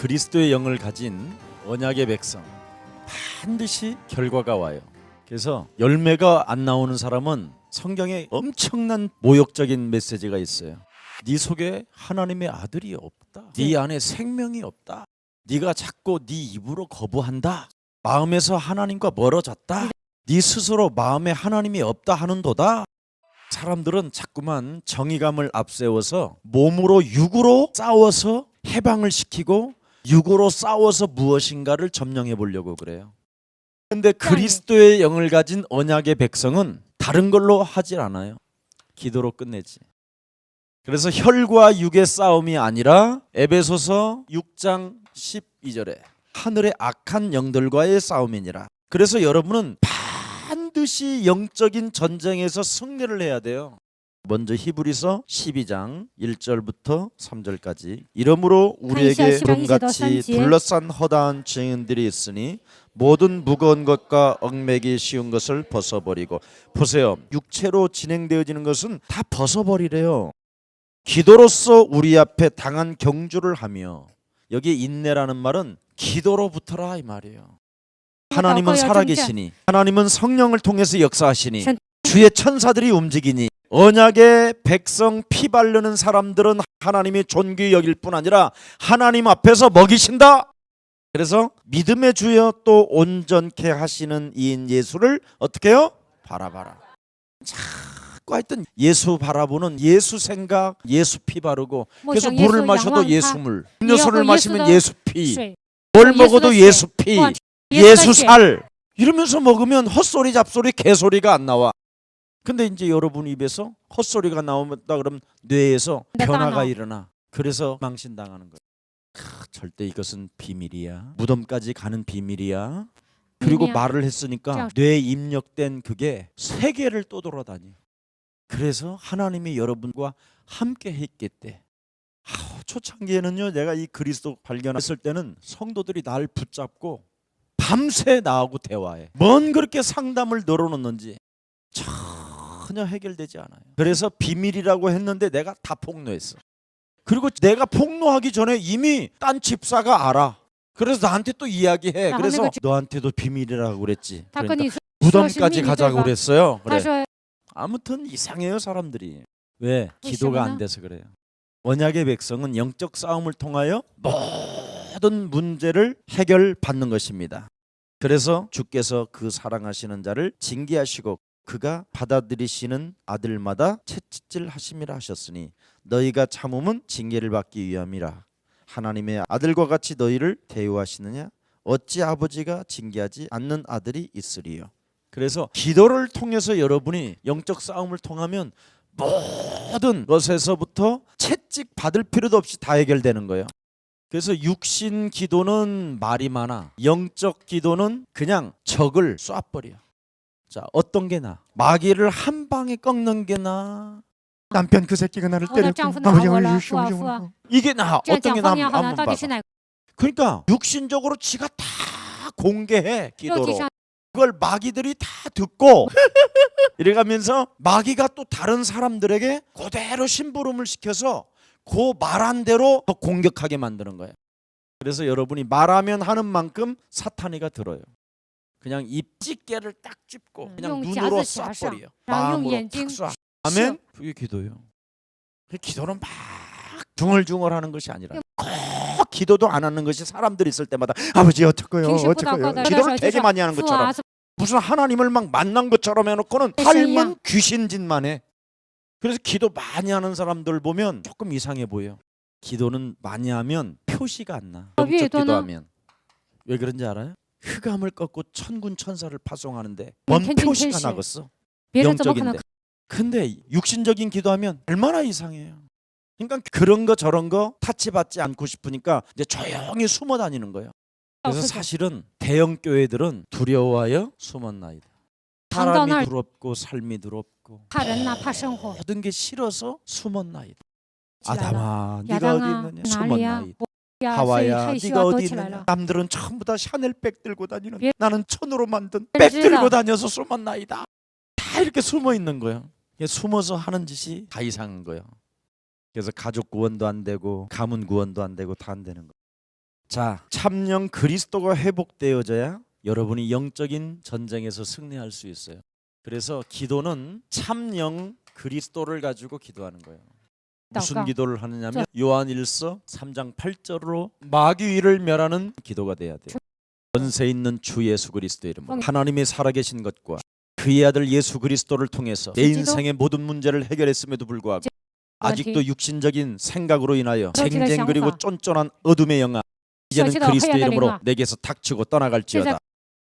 그리스도의 영을 가진 언약의 백성 반드시 결과가 와요. 그래서 열매가 안 나오는 사람은 성경에 엄청난 모욕적인 메시지가 있어요. 네 속에 하나님의 아들이 없다. 네 안에 생명이 없다. 네가 자꾸 네 입으로 거부한다. 마음에서 하나님과 멀어졌다. 네 스스로 마음에 하나님이 없다 하는도다. 사람들은 자꾸만 정의감을 앞세워서 몸으로 육으로 싸워서 해방을 시키고 육으로 싸워서 무엇인가를 점령해 보려고 그래요. 그런데 그리스도의 영을 가진 언약의 백성은 다른 걸로 하질 않아요. 기도로 끝내지. 그래서 혈과 육의 싸움이 아니라 에베소서 6장 12절에 하늘의 악한 영들과의 싸움이니라. 그래서 여러분은 반드시 영적인 전쟁에서 승리를 해야 돼요. 먼저 히브리서 12장 1절부터 3절까지 이러므로 우리에게 구름같이 둘러싼 허다한 증인들이 있으니 모든 무거운 것과 얽매기 쉬운 것을 벗어버리고. 보세요, 육체로 진행되어지는 것은 다 벗어버리래요. 기도로서 우리 앞에 당한 경주를 하며. 여기 인내라는 말은 기도로 붙어라 이 말이에요. 하나님은 살아계시니, 하나님은 성령을 통해서 역사하시니, 주의 천사들이 움직이니, 언약의 백성 피 바르는 사람들은 하나님이 존귀 여길 뿐 아니라 하나님 앞에서 먹이신다. 그래서 믿음의 주여 또 온전케 하시는 이인 예수를 어떻게 해요? 바라봐라. 자꾸 하여튼 예수 바라보는 예수 생각, 예수 피 바르고. 그래서 물을 마셔도 예수 물, 음료수를 마시면 예수 피, 뭘 먹어도 예수 피, 예수 살. 이러면서 먹으면 헛소리 잡소리 개소리가 안 나와. 근데 이제 여러분 입에서 헛소리가 나온다 그러면 뇌에서 변화가 일어나. 그래서 망신당하는 거예요. 절대 이것은 비밀이야. 무덤까지 가는 비밀이야. 그리고 말을 했으니까 뇌에 입력된 그게 세계를 떠돌아다녀. 그래서 하나님이 여러분과 함께 했겠대. 초창기에는요, 내가 이 그리스도 발견했을 때는 성도들이 날 붙잡고 밤새 나하고 대화해. 뭔 그렇게 상담을 늘어놓는지 전혀 해결되지 않아요. 그래서 비밀이라고 했는데 내가 다 폭로했어. 그리고 내가 폭로하기 전에 이미 딴 집사가 알아. 그래서 나한테 또 이야기해. 그래서 너한테도 비밀이라고 그랬지. 그러니까 무덤까지 가자고 그랬어요. 그래. 아무튼 이상해요 사람들이. 왜? 기도가 안 돼서 그래요. 언약의 백성은 영적 싸움을 통하여 모든 문제를 해결받는 것입니다. 그래서 주께서 그 사랑하시는 자를 징계하시고 그가 받아들이시는 아들마다 채찍질 하심이라 하셨으니 너희가 참음은 징계를 받기 위함이라. 하나님의 아들과 같이 너희를 대우하시느냐? 어찌 아버지가 징계하지 않는 아들이 있으리요. 그래서 기도를 통해서 여러분이 영적 싸움을 통하면 모든 것에서부터 채찍 받을 필요도 없이 다 해결되는 거예요. 그래서 육신 기도는 말이 많아. 영적 기도는 그냥 적을 쏴버려. 자, 어떤 게 나? 마귀를 한 방에 꺾는 게 나? 남편 그 새끼가 나를 때렸고 이게 나? 어떤 게 나? 한번 봐봐. 그러니까 육신적으로 지가 다 공개해 기도로. 그걸 마귀들이 다 듣고 이래가면서 마귀가 또 다른 사람들에게 그대로 심부름을 시켜서 그 말한 대로 더 공격하게 만드는 거예요. 그래서 여러분이 말하면 하는 만큼 사탄이가 들어요. 그냥 입집게를 딱 찝고 그냥 눈으로 쏴버려. 마음으로 탁 쏴. 아멘. 그게 기도예요. 기도는 막 중얼중얼하는 것이 아니라 꼭 기도도 안 하는 것이 사람들이 있을 때마다 아버지 어떡해요 어떡해요. 기도를 되게 많이 하는 것처럼 무슨 하나님을 막 만난 것처럼 해놓고는 삶은 귀신짓만 해. 그래서 기도 많이 하는 사람들 보면 조금 이상해 보여. 기도는 많이 하면 표시가 안 나. 영적 기도하면. 왜 그런지 알아요? 흑암을 꺾고 천군 천사를 파송하는데 뭔 표시가 나겠어? 영적인데. 근데 육신적인 기도하면 얼마나 이상해요. 그러니까 그런 거 저런 거 타치받지 않고 싶으니까 이제 조용히 숨어 다니는 거예요. 그래서 사실은 대형 교회들은 두려워하여 숨었나이다. 사람이 두렵고 삶이 두렵고 모든 게 싫어서 숨었나이다. 아담아 네가 어디 있느냐? 숨었나이다. 하와야 네가 어디 있느냐? 남들은 전부 다 샤넬백 들고 다니는 나는 천으로 만든 백 들고 다녀서 숨었나이다. 다 이렇게 숨어 있는 거예요. 숨어서 하는 짓이 다 이상한 거예요. 그래서 가족 구원도 안 되고 가문 구원도 안 되고 다 안 되는 거예요. 자, 참령 그리스도가 회복되어져야 여러분이 영적인 전쟁에서 승리할 수 있어요. 그래서 기도는 참령 그리스도를 가지고 기도하는 거예요. 무슨 기도를 하느냐면 요한일서 3장 8절로 마귀를 멸하는 기도가 돼야 돼요. 권세 있는 주 예수 그리스도의 이름으로 하나님이 살아계신 것과 그의 아들 예수 그리스도를 통해서 내 인생의 모든 문제를 해결했음에도 불구하고 아직도 육신적인 생각으로 인하여 쟁쟁 그리고 쫀쫀한 어둠의 영아 이제는 그리스도의 이름으로 내게서 닥치고 떠나갈지어다.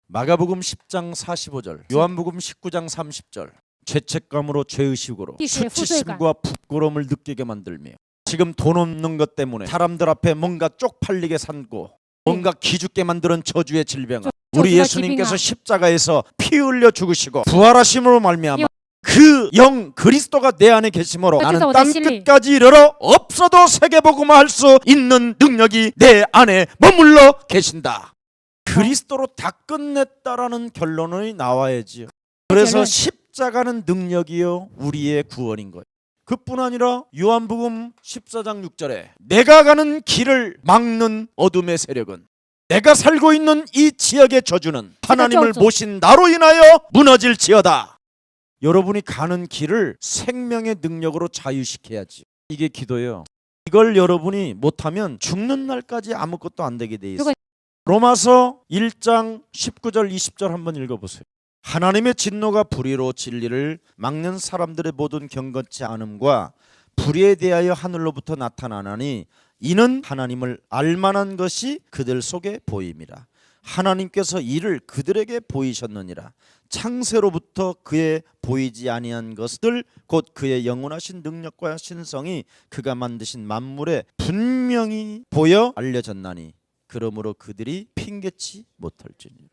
마가복음 10장 45절, 요한복음 19장 30절. 죄책감으로 죄의식으로 수치심과 부끄러움을 느끼게 만들며 지금 돈 없는 것 때문에 사람들 앞에 뭔가 쪽팔리게 산고 뭔가 기죽게 만드는 저주의 질병아, 우리 예수님께서 십자가에서 피 흘려 죽으시고 부활하심으로 말미암아 그 영 그리스도가 내 안에 계심으로 나는 땅끝까지 이르러 없어도 세계복음화 할 수 있는 능력이 내 안에 머물러 계신다. 그리스도로 다 끝냈다라는 결론이 나와야지요. 그래서 십자가는 능력이요 우리의 구원인 거예요. 그뿐 아니라 요한복음 14장 6절에 내가 가는 길을 막는 어둠의 세력은, 내가 살고 있는 이 지역의 저주는 하나님을 모신 나로 인하여 무너질지어다. 여러분이 가는 길을 생명의 능력으로 자유시켜야지. 이게 기도예요. 이걸 여러분이 못하면 죽는 날까지 아무것도 안 되게 돼 있어요. 로마서 1장 19절 20절 한번 읽어보세요. 하나님의 진노가 불의로 진리를 막는 사람들의 모든 경건치 않음과 불의에 대하여 하늘로부터 나타나나니 이는 하나님을 알만한 것이 그들 속에 보임이라. 하나님께서 이를 그들에게 보이셨느니라. 창세로부터 그의 보이지 아니한 것들 곧 그의 영원하신 능력과 신성이 그가 만드신 만물에 분명히 보여 알려졌나니 그러므로 그들이 핑계치 못할지니라.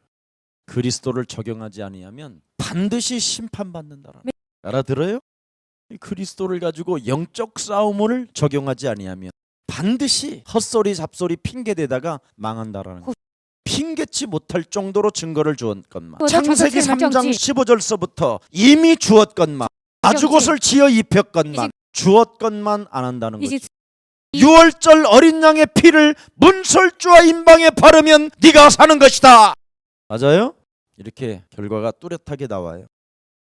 그리스도를 적용하지 아니하면 반드시 심판받는다라. 알아들어요? 그리스도를 가지고 영적 싸움을 적용하지 아니하면 반드시 헛소리 잡소리 핑계대다가 망한다라는 거예요. 핑계치 못할 정도로 증거를 주었건만 창세기 3장 15절서부터 이미 주었건만 가죽옷을 지어 입혔건만 주었건만 안 한다는 거죠. 6월절 어린 양의 피를 문설주와 임방에 바르면 네가 사는 것이다. 맞아요? 이렇게 결과가 뚜렷하게 나와요.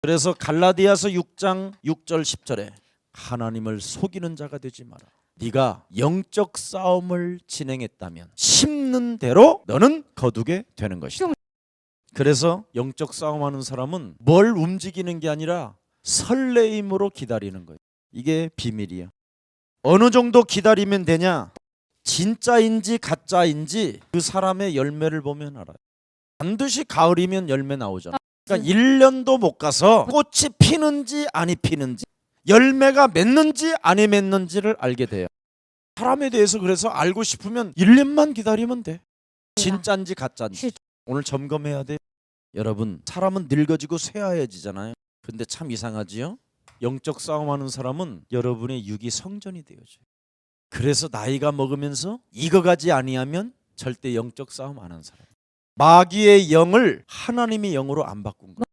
그래서 갈라디아서 6장 6절 10절에 하나님을 속이는 자가 되지 마라. 네가 영적 싸움을 진행했다면 심는 대로 너는 거두게 되는 것이다. 그래서 영적 싸움하는 사람은 뭘 움직이는 게 아니라 설레임으로 기다리는 거예요. 이게 비밀이에요. 어느 정도 기다리면 되냐? 진짜인지 가짜인지 그 사람의 열매를 보면 알아요. 반드시 가을이면 열매 나오잖아. 그러니까 1년도 못 가서 꽃이 피는지 아니 피는지 열매가 맺는지 아니 맺는지를 알게 돼요. 사람에 대해서 그래서 알고 싶으면 1년만 기다리면 돼. 진짜인지 가짜인지. 오늘 점검해야 돼. 여러분, 사람은 늙어지고 쇠하여지잖아요. 근데 참 이상하지요? 영적 싸움하는 사람은 여러분의 육이 성전이 되어져요. 그래서 나이가 먹으면서 익어가지 아니하면 절대 영적 싸움 안 하는 사람. 마귀의 영을 하나님의 영으로 안 바꾼 거예요.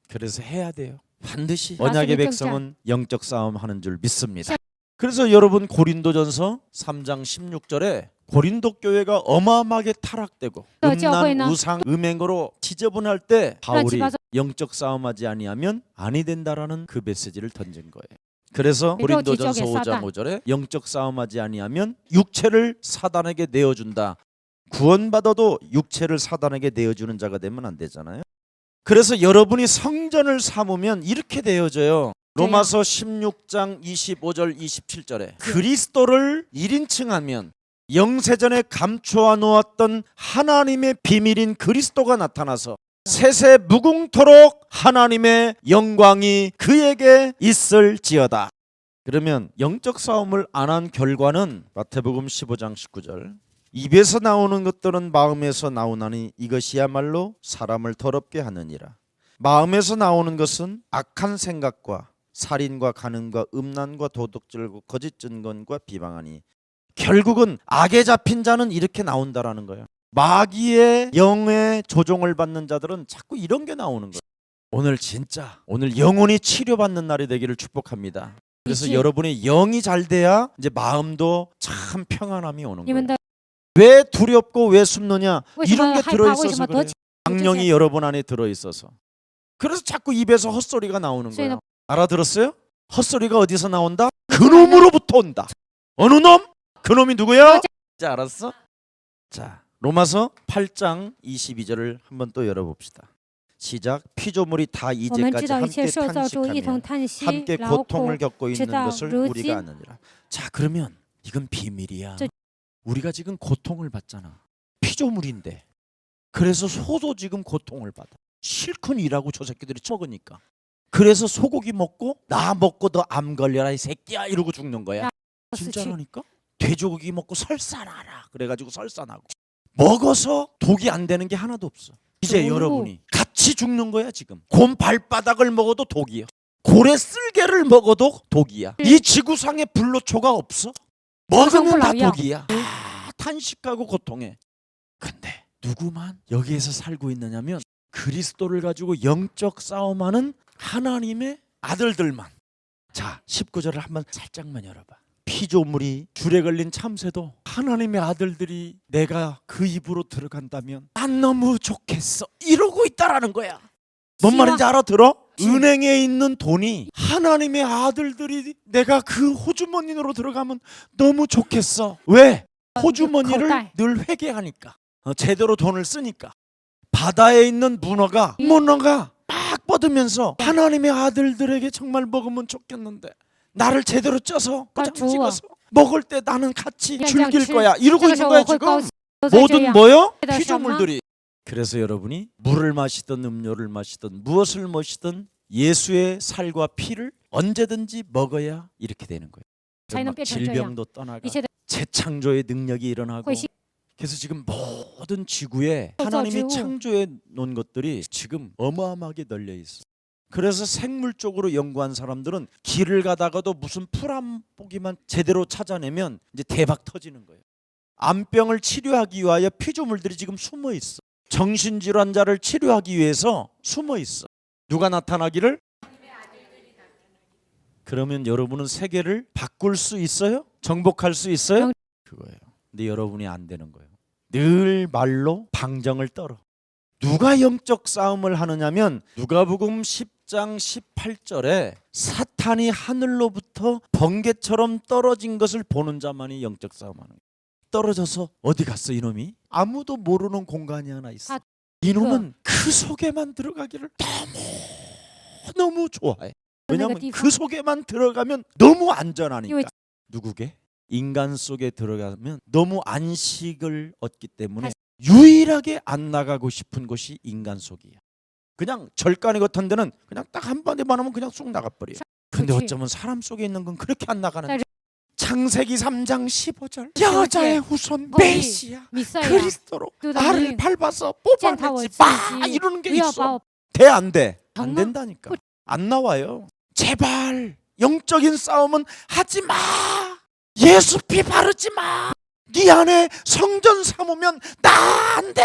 그래서 해야 돼요. 반드시 언약의 백성은 영적 싸움 하는 줄 믿습니다. 그래서 여러분 고린도전서 3장 16절에 고린도 교회가 어마어마하게 타락되고 음란 우상 음행으로 지저분할 때 바울이 영적 싸움하지 아니하면 아니 된다라는 그 메시지를 던진 거예요. 그래서 고린도전서 5장 5절에 영적 싸움하지 아니하면 육체를 사단에게 내어준다. 구원받아도 육체를 사단에게 내어주는 자가 되면 안 되잖아요. 그래서 여러분이 성전을 삼으면 이렇게 되어져요. 로마서 16장 25절 27절에 그리스도를 1인칭하면 영세전에 감추어 놓았던 하나님의 비밀인 그리스도가 나타나서 세세 무궁토록 하나님의 영광이 그에게 있을지어다. 그러면 영적 싸움을 안 한 결과는 마태복음 15장 19절 입에서 나오는 것들은 마음에서 나오나니 이것이야말로 사람을 더럽게 하느니라. 마음에서 나오는 것은 악한 생각과 살인과 간음과 음란과 도둑질과 거짓 증언과 비방하니 결국은 악에 잡힌 자는 이렇게 나온다라는 거예요. 마귀의 영의 조종을 받는 자들은 자꾸 이런 게 나오는 거예요. 오늘 영혼이 치료받는 날이 되기를 축복합니다. 그래서 여러분의 영이 잘 돼야 이제 마음도 참 평안함이 오는 거예요. 왜 두렵고 왜 숨느냐? 为什 이런 么 게 害怕？为什 들어있어서 么躲 그래요. 起？ 악령이 여러분 안에 들어있어서. 그래서 자꾸 입에서 헛소리가 나오는 저희는- 거예요. 알아들었어요? 헛소리가 어디서 나온다? 그놈으로부터 온다. 어느 놈? 그놈이 누구야? 이제 알았어? 자, 로마서 8장 22절을 한번 또 열어봅시다. 시작. 피조물이 다 我们 이제까지 知道一切 함께 受造主一同 탄식하며 叹息 함께 劳苦 고통을 겪고 있는 直到 것을 如 우리가 今。 아느니라. 자, 그러면 이건 비밀이야. 저- 우리가 지금 고통을 받잖아. 피조물인데. 그래서 소도 지금 고통을 받아. 실컷 일하고 저 새끼들이 먹으니까. 그래서 소고기 먹고 나 먹고 너 암 걸려라 이 새끼야 이러고 죽는 거야. 진짜라니까? 돼지고기 먹고 설사나라. 그래가지고 설사나고. 먹어서 독이 안 되는 게 하나도 없어. 이제 오. 여러분이 같이 죽는 거야 지금. 곰 발바닥을 먹어도 독이야. 고래 쓸개를 먹어도 독이야. 이 지구상에 불로초가 없어. 먹으면 다 독이야. 다 탄식하고 고통해. 근데 누구만 여기에서 살고 있느냐면 그리스도를 가지고 영적 싸움하는 하나님의 아들들만. 자, 19절을 한번 살짝만 열어봐. 피조물이 줄에 걸린 참새도 하나님의 아들들이 내가 그 입으로 들어간다면 난 너무 좋겠어 이러고 있다라는 거야. 뭔 말인지 알아들어? 은행에 있는 돈이 하나님의 아들들이 내가 그 호주머니로 들어가면 너무 좋겠어. 왜? 호주머니를口袋 늘 회개하니까. 제대로 돈을 쓰니까. 바다에 있는 문어가 막 뻗으면서 하나님의 아들들에게 정말 먹으면 좋겠는데 나를 제대로 쪄서 아, 포장 좋아. 찍어서 먹을 때 나는 같이 그냥 즐길 치- 거야 이러고 这个 있는 时候 거야 我会 지금. 高兴。都在这 모든 样 뭐요? 그래서 피조물들이. 그래서 여러분이 물을 마시든 음료를 마시든 무엇을 마시든 예수의 살과 피를 언제든지 먹어야 이렇게 되는 거예요. 자기는 막 뼈 질병도 떠나가 一切的 재창조의 능력이 일어나고. 会息 그래서 지금 모든 지구에創造 하나님이 之物 창조해 놓은 것들이 지금 어마어마하게 널려 있어. 그래서 생물 쪽으로 연구한 사람들은 길을 가다가도 무슨 풀 한 포기만 제대로 찾아내면 이제 대박 터지는 거예요. 암병을 치료하기 위하여 피조물들이 지금 숨어 있어. 정신질환자를 치료하기 위해서 숨어 있어. 누가 나타나기를? 그러면 여러분은 세계를 바꿀 수 있어요? 정복할 수 있어요? 그거예요. 근데 여러분이 안 되는 거예요. 늘 말로 방정을 떨어. 누가 영적 싸움을 하느냐면 누가복음 10장 18절에 사탄이 하늘로부터 번개처럼 떨어진 것을 보는 자만이 영적 싸움하는 거예요. 떨어져서 어디 갔어 이놈이? 아무도 모르는 공간이 하나 있어. 이놈은 그 속에만 들어가기를 너무 좋아해. 왜냐하면 그 속에만 들어가면 너무 안전하니까. 누구게? 인간 속에 들어가면 너무 안식을 얻기 때문에 유일하게 안 나가고 싶은 곳이 인간 속이야. 그냥 절간이 같은 데는 그냥 딱 한 번에만 하면 그냥 쑥 나가버려. 근데 어쩌면 사람 속에 있는 건 그렇게 안 나가는. 창세기 3장 15절 여자의 후손 메시아 弥赛亚 그리스도로 就在 나를 那 밟아서 践踏我 뽑아내지 自 마 己， 이러는 게 不要把 있어. 我 돼 안 돼? 안 정말? 된다니까. 안 나와요. 제발 영적인 싸움은 하지 마. 예수 피 바르지 마. 네 안에 성전 삼으면 나 안 돼.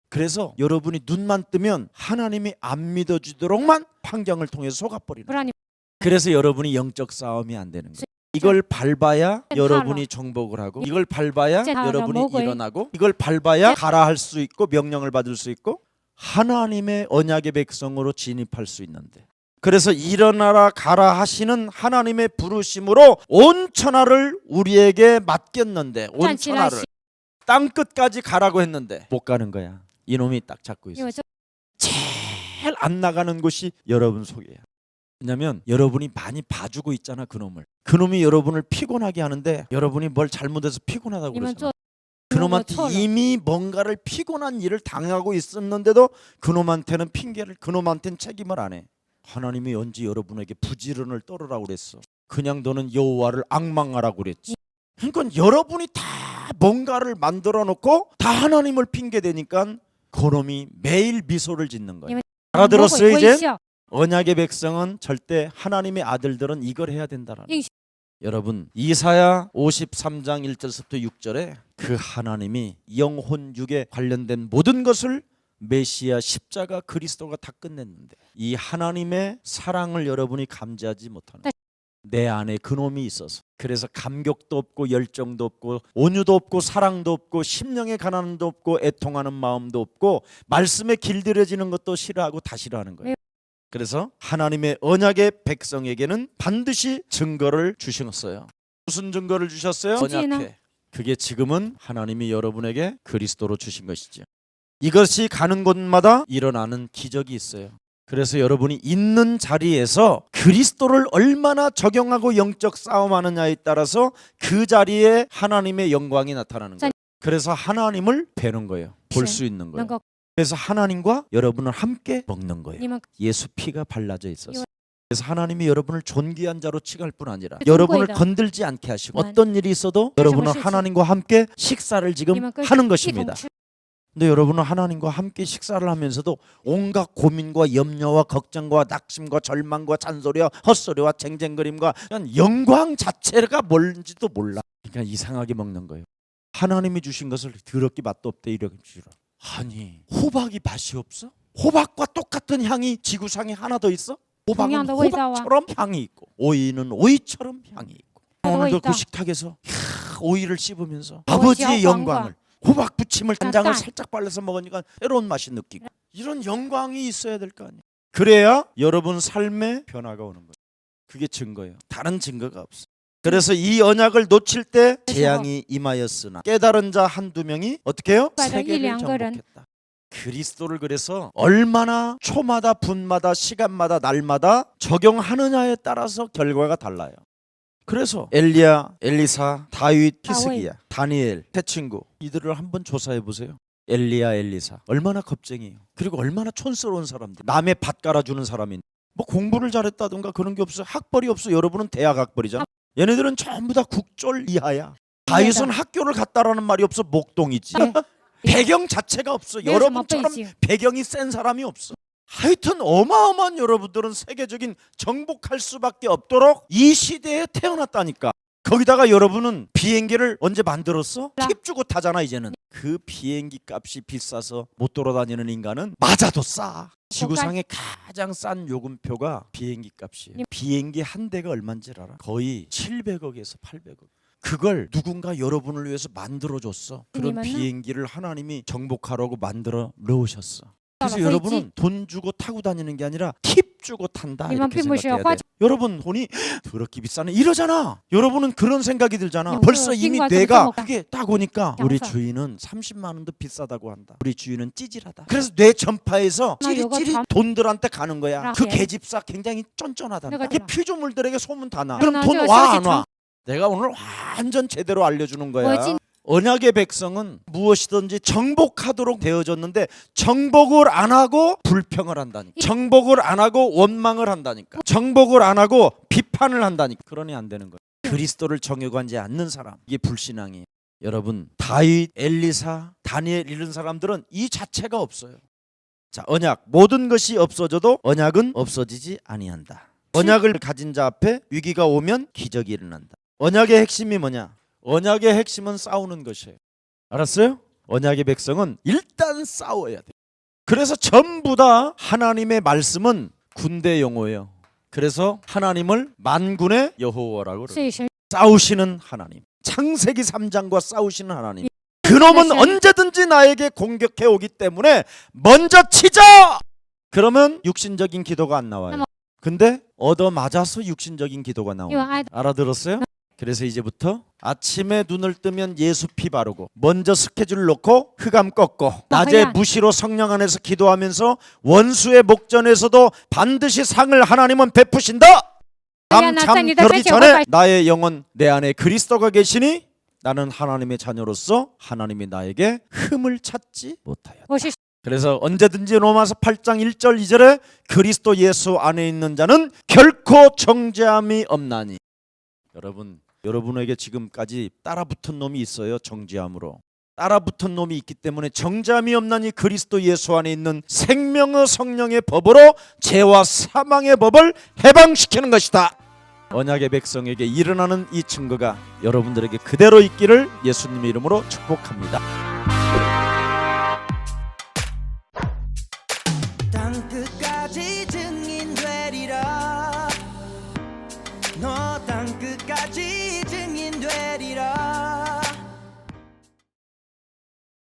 그래서 여러분이 눈만 뜨면 하나님이 안 믿어주도록만 환경을 통해서 속아버리는 거예요. 不让你 그래서 여러분이 영적 싸움이 안 되는 거예요. 이걸 밟아야 여러분이 정복을 하고, 이걸 밟아야 여러분이 일어나고, 이걸 밟아야 가라 할 수 있고 명령을 받을 수 있고 하나님의 언약의 백성으로 진입할 수 있는데, 그래서 일어나라 가라 하시는 하나님의 부르심으로 온 천하를 우리에게 맡겼는데, 온 站起来 천하를 땅 끝까지 가라고 했는데 못 가는 거야. 이놈이 딱 잡고 因 있어. 为这 제일 안 나가는 곳이 여러분 속이에요. 왜냐하면 여러분이 많이 봐주고 있잖아. 그놈을. 그놈이 여러분을 피곤하게 하는데 여러분이 뭘 잘못해서 피곤하다고 你们 그러잖아. 做 그놈한테 错了 이미 뭔가를 피곤한 일을 당하고 있었는데도 그놈한테는 핑계를, 그놈한테는 책임을 안 해. 하나님이 언제 여러분에게 부지런을 떨으라고 그랬어? 그냥 너는 여호와를 앙망하라고 그랬지. 그러니까 여러분이 다 뭔가를 만들어 놓고 다 하나님을 핑계대니까 그놈이 매일 미소를 짓는 거야. 알아들었어요 魔鬼 이제? 微笑 언약의 백성은 절대, 하나님의 아들들은 이걸 해야 된다라는 거예요. 이- 여러분 이사야 53장 1절부터 6절에 그 하나님이 영혼 육에 관련된 모든 것을 메시아 십자가 그리스도가 다 끝냈는데 이 하나님의 사랑을 여러분이 감지하지 못하는, 내 안에 그놈이 있어서. 그래서 감격도 없고 열정도 없고 온유도 없고 사랑도 없고 심령의 가난도 없고 애통하는 마음도 없고 말씀에 길들여지는 것도 싫어하고 다 싫어하는 거예요. 그래서 하나님의 언약의 백성에게는 반드시 증거를 주셨어요. 무슨 증거를 주셨어요? 언약회. 그게 지금은 하나님이 여러분에게 그리스도로 주신 것이죠. 이것이 가는 곳마다 일어나는 기적이 있어요. 그래서 여러분이 있는 자리에서 그리스도를 얼마나 적용하고 영적 싸움하느냐에 따라서 그 자리에 하나님의 영광이 나타나는 거예요. 그래서 하나님을 뵈는 거예요. 볼 수 있는 거예요. 그래서 하나님과 여러분을 함께 먹는 거예요. 예수 피가 발라져 있어서. 그래서 하나님이 여러분을 존귀한 자로 취할 뿐 아니라 여러분을 건들지 않게 하시고 어떤 일이 있어도 여러분은 하나님과 함께 식사를 지금 하는 것입니다. 근데 여러분은 하나님과 함께 식사를 하면서도 온갖 고민과 염려와 걱정과 낙심과 절망과 잔소리와 헛소리와 쟁쟁거림과 영광 자체가 뭔지도 몰라. 그러니까 이상하게 먹는 거예요. 하나님이 주신 것을 더럽게 맛도 없대 이렇게 주라. 아니 호박이 맛이 없어? 호박과 똑같은 향이 지구상에 하나 더 있어? 호박은 호박처럼 향이 있고 오이는 오이처럼 향이 있고. 오늘도 그 식탁에서 오이를 씹으면서 아버지의 영광을 호박 부침을 간장을 살짝 발라서 먹으니까 새로운 맛이 느끼고 이런 영광이 있어야 될 거 아니에요. 그래야 여러분 삶에 변화가 오는 거예요. 그게 증거예요. 다른 증거가 없어. 그래서 이 언약을 놓칠 때 재앙이 임하였으나 깨달은 자 한두 명이 어떻게 해요? 세계를 정복했다. 그리스도를 그래서 얼마나 초마다 분마다 시간마다 날마다 적용하느냐에 따라서 결과가 달라요. 그래서 엘리야, 엘리사, 다윗, 히스기야, 다니엘, 세 친구 이들을 한번 조사해 보세요. 엘리야, 엘리사 얼마나 겁쟁이에요. 그리고 얼마나 촌스러운 사람들. 남의 밭 깔아주는 사람인데 뭐 공부를 잘했다든가 그런 게 없어. 학벌이 없어. 여러분은 대학 학벌이잖아. 얘네들은 전부 다 국졸 이하야. 다윗은 학교를 갔다라는 말이 없어. 목동이지. 배경 자체가 없어. 여러분처럼 배경이 센 사람이 없어. 하여튼 어마어마한 여러분들은 세계적인 정복할 수밖에 없도록 이 시대에 태어났다니까. 거기다가 여러분은 비행기를 언제 만들었어? 팁 주고 타잖아 이제는. 그 비행기 값이 비싸서 못 돌아다니는 인간은 맞아도 싸. 지구상의 가장 싼 요금표가 비행기 값이에요. 비행기 한 대가 얼마인지 알아? 거의 700억에서 800억. 그걸 누군가 여러분을 위해서 만들어줬어. 그런 비행기를 하나님이 정복하라고 만들어 놓으셨어. 그래서 여러분은 돈 주고 타고 다니는 게 아니라 팁 주고 탄다 이렇게 생각해야 돼. 여러분 돈이 더럽게 비싸네 이러잖아. 여러분은 그런 생각이 들잖아. 벌써 이미 뇌가 그게 딱 오니까 우리 주인은 30만 원도 비싸다고 한다. 우리 주인은 찌질하다. 그래서 뇌 전파에서 찌릿찌릿 돈들한테 가는 거야. 그 계집사 굉장히 쫀쫀하다. 그 피조물들에게 소문 다 나. 그럼 돈 와 안 와? 내가 오늘 완전 제대로 알려주는 거야. 언약의 백성은 무엇이든지 정복하도록 되어졌는데 정복을 안 하고 불평을 한다니까. 정복을 안 하고 원망을 한다니까. 정복을 안 하고 비판을 한다니까. 그러니 안 되는 거예요. 그리스도를 정욕하지 않는 사람, 이게 불신앙이에요. 여러분 다윗, 엘리사, 다니엘 이런 사람들은 이 자체가 없어요. 자, 언약 모든 것이 없어져도 언약은 없어지지 아니한다. 언약을 가진 자 앞에 위기가 오면 기적이 일어난다. 언약의 핵심이 뭐냐? 언약의 핵심은 싸우는 것이에요. 알았어요? 언약의 백성은 일단 싸워야 돼. 그래서 전부 다 하나님의 말씀은 군대 용어예요. 그래서 하나님을 만군의 여호와라고 그래요. 싸우시는 하나님. 창세기 3장과 싸우시는 하나님. 그놈은 언제든지 나에게 공격해 오기 때문에 먼저 치자! 그러면 육신적인 기도가 안 나와요. 근데 얻어맞아서 육신적인 기도가 나와요. 알아들었어요? 그래서 이제부터 아침에 눈을 뜨면 예수 피 바르고 먼저 스케줄 놓고 흑암 꺾고 낮에 무시로 성령 안에서 기도하면서 원수의 목전에서도 반드시 상을 하나님은 베푸신다. 밤잠 들기 전에 나의 영혼 내 안에 그리스도가 계시니 나는 하나님의 자녀로서 하나님이 나에게 흠을 찾지 못하였다. 그래서 언제든지 로마서 8장 1절 2절에 그리스도 예수 안에 있는 자는 결코 정죄함이 없나니. 여러분에게 지금까지 따라붙은 놈이 있어요. 정죄함으로 따라붙은 놈이 있기 때문에 정죄함이 없나니 그리스도 예수 안에 있는 생명의 성령의 법으로 죄와 사망의 법을 해방시키는 것이다. 언약의 백성에게 일어나는 이 증거가 여러분들에게 그대로 있기를 예수님의 이름으로 축복합니다. 땅끝까지 증인되리라. 너 땅 끝까지